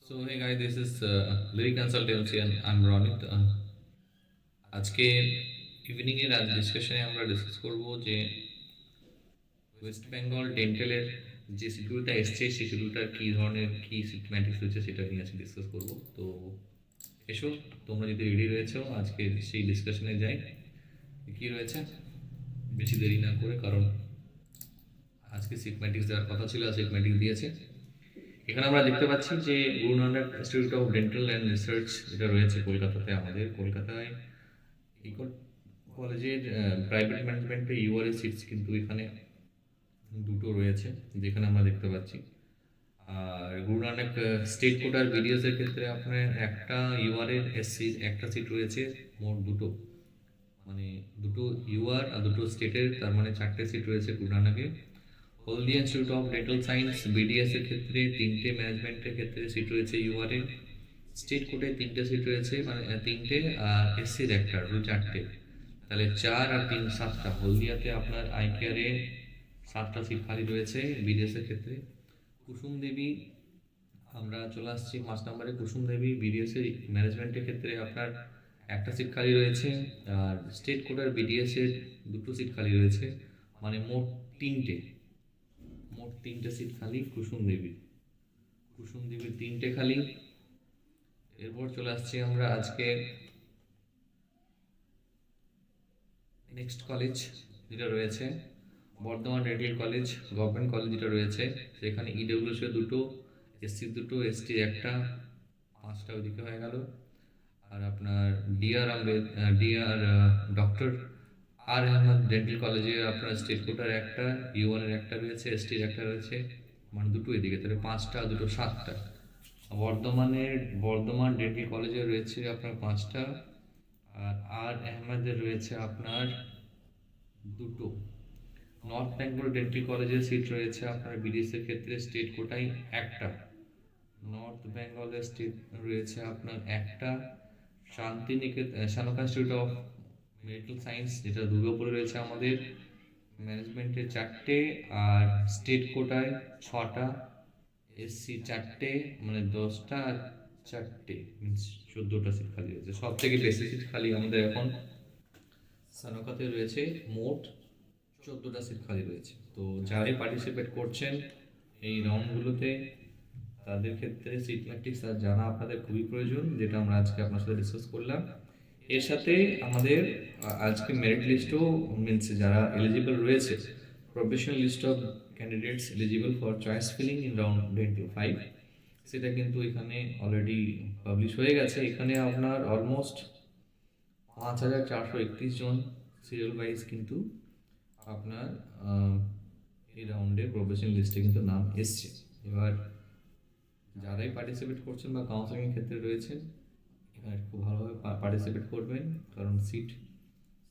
So hey guys, this is Lyric Consultancy and I'm Ronit. আজকে evening এর আজ ডিসকাশনে আমরা ডিসকাস করব যে ওয়েস্ট বেঙ্গল ডেন্টালের যে শিডিউলটা এসছে সেই শিডিউলটার কী ধরনের কী সিস্টেম্যাটিক্স রয়েছে সেটা নিয়ে আজকে ডিসকাস করব। তো এসো, তোমরা যদি রেডি রয়েছো আজকে সেই ডিসকাশনে যাই। কী রয়েছে বেশি দেরি না করে, কারণ আজকে সিগম্যাটিক্স দেওয়ার কথা ছিল, সিগম্যাটিক্স দিয়েছে। এখানে আমরা দেখতে পাচ্ছি যে Guru Nanak institute of dental and research যেটা রয়েছে কলকাতাতে, আমাদের কলকাতায় এই কলেজের প্রাইভেট ম্যানেজমেন্টে ইউআরএ সিটস কিন্তু এখানে দুটো রয়েছে যেখানে আমরা দেখতে পাচ্ছি। আর গুরু নানক স্টেট কোটা আর বিডিএস এর ক্ষেত্রে আপনার একটা ইউআরএর এসসি একটা সিট রয়েছে, মোট দুটো, মানে দুটো ইউআর আর দুটো স্টেটের, তার মানে চারটে সিট রয়েছে গুরু নানকে। Haldia institute of dental science BDS এর ক্ষেত্রে তিনটে, ম্যানেজমেন্টের ক্ষেত্রে সিট রয়েছে ইউআরএ, স্টেট কোটায় তিনটে সিট রয়েছে, মানে তিনটে, আর এসসির একটা, চারটে, তাহলে 4 আর 3 7টা। হলদিয়াতে আপনার আই কেয়ারে 7টা সিট খালি রয়েছে বিডিএস এর ক্ষেত্রে। কুসুম দেবী, আমরা চলে আসছি 5 নম্বরে, কুসুম দেবী বিডিএস এর ম্যানেজমেন্টের ক্ষেত্রে আপনার একটা সিট খালি রয়েছে, আর স্টেট কোটার বিডিএস এর দুটো সিট খালি রয়েছে, মানে মোট তিনটে সিট খালি কুসুম দেবীর তিনটে খালি। এরপর চলে আসছি আমরা আজকে নেক্সট কলেজ যেটা রয়েছে Bardhaman dental college, government college যেটা রয়েছে, সেখানে ইডব্লিউসি দুটো, এসসি দুটো, এসটি একটা, 5টা ওইদিকে হয়ে গেল। আর আপনার ডিআর ডক্টর আর আহমদ ডেন্টাল কলেজে আপনার স্টেট কোটার একটা, ইউআর এর একটা রয়েছে, এসটির একটা রয়েছে, মানে দুটো এদিকে, তাহলে 5টা, দুটো 7টা। বর্ধমান ডেন্টাল কলেজে রয়েছে আপনার 5টা, আর আর আহমেদের রয়েছে আপনার দুটো। নর্থ বেঙ্গল ডেন্টাল কলেজের সিট রয়েছে আপনার বিডিএস এর ক্ষেত্রে স্টেট কোটায় একটা, নর্থ বেঙ্গলের স্টেট রয়েছে আপনার একটা। শান্তিনিকেতন শানকা ইনস্টিটিউট অফ মেডিকেল সায়েন্স যেটা দুর্গাপুরে রয়েছে আমাদের, ম্যানেজমেন্টের 4টে, আর স্টেট কোটায় 6টা, এসসি 4টে, মানে 10টা, আর 4টে মিনস 14টা সিট খালি রয়েছে। সব থেকে বেশি সিট খালি আমাদের এখন সানকাতে রয়েছে, মোট 14টা সিট খালি রয়েছে। তো যারাই পার্টিসিপেট করছেন এই রাউন্ডগুলোতে তাদের ক্ষেত্রে সিট ম্যাট্রিক্স আর জানা আপনাদের খুবই প্রয়োজন, যেটা আমরা আজকে আপনার সাথে ডিসকাস করলাম। এর সাথে আমাদের আজকে মেরিট লিস্টও মিনস যারা এলিজিবল রয়েছে, professional list of candidates eligible for choice filling in round 25, সেটা কিন্তু এখানে অলরেডি পাবলিশ হয়ে গেছে। এখানে আপনার অলমোস্ট 5431 জন সিরিয়াল ওয়াইজ কিন্তু আপনার এই রাউন্ডে প্রফেশনাল লিস্টে কিন্তু নাম এসছে। এবার যারাই পার্টিসিপেট করছেন বা কাউন্সেলিংয়ের ক্ষেত্রে রয়েছেন, এখানে খুব ভালোভাবে পার্টিসিপেট করবেন, কারণ সিট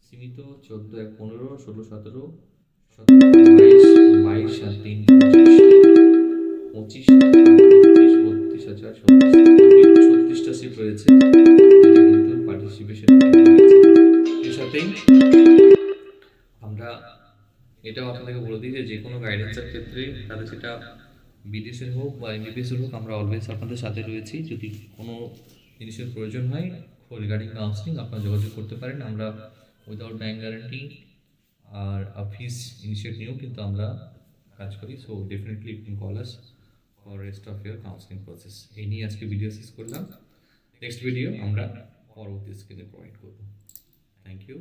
সীমিত। 14 1 15, 16 17, 22 22 আর 3 25 32 আর 4 36টা সিট রয়েছে, যেটা কিন্তু পার্টিসিপেশন রয়েছে। এর সাথেই আমরা এটাও আপনাদেরকে বলে দিই যে কোনো গাইডেন্সের ক্ষেত্রে, তাহলে সেটা বিদেশের হোক বা এমবিবিএসের হোক, আমরা অলওয়েজ আপনাদের সাথে রয়েছি। যদি কোনো জিনিসের প্রয়োজন হয় রিগার্ডিং কাউন্সিলিং, আপনারা যোগাযোগ করতে পারেন। আমরা উইদাউট ব্যাঙ্ক গ্যারান্টি আর ফিস ইনিশিয়েট নিয়েও কিন্তু আমরা কাজ করি। So definitely you can call us for rest of year counselling process. এই নিয়ে আজকে ভিডিও শেষ করলাম। নেক্সট ভিডিও আমরা পরবর্তী স্ক্রিনে প্রোভাইড করব। Thank you.